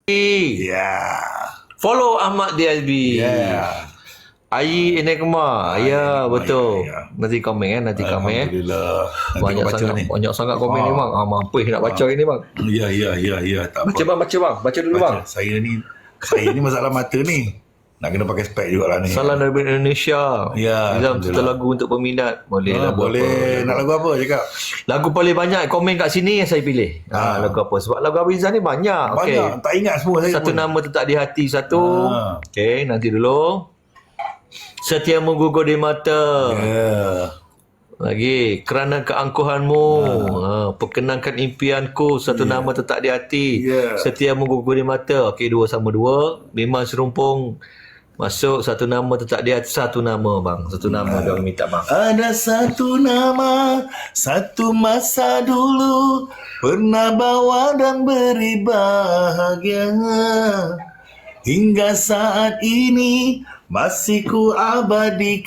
Ya. Follow Ahmad DSB. Ya. Ai ini kemar. Ya, betul. ya. Nanti komen nanti komen. Alhamdulillah. Nanti Banyak kau baca sangat ni. banyak sangat komen ni bang. Mampus nak baca ini bang. Ya. Tak Baca apa. bang, baca dulu bang. Saya ni masalah mata ni. Nak kena pakai spek jugalah ni. Salam dari Indonesia. Ya, Dalam satu lagu untuk peminat. Boleh lagu boleh. apa? Nak lagu apa cakap? Lagu paling banyak komen kat sini yang saya pilih. Lagu apa? Sebab lagu Abizan ni banyak. Okey. Banyak. Tak ingat semua saya Satu pun. nama tetap di hati satu. Okey, nanti dulu. Setia menggugur di mata. Ya. Lagi kerana keangkuhanmu. Perkenankan impianku. Satu nama tetap di hati. Ya. Setia menggugur di mata. Okey, 2 sama 2. Memang serumpung. Masuk satu nama tetap di hati. Satu nama bang. Satu nama dia orang minta bang. Ada satu nama, satu masa dulu pernah bawa dan beri bahagia. Hingga saat ini masih ku abadikan.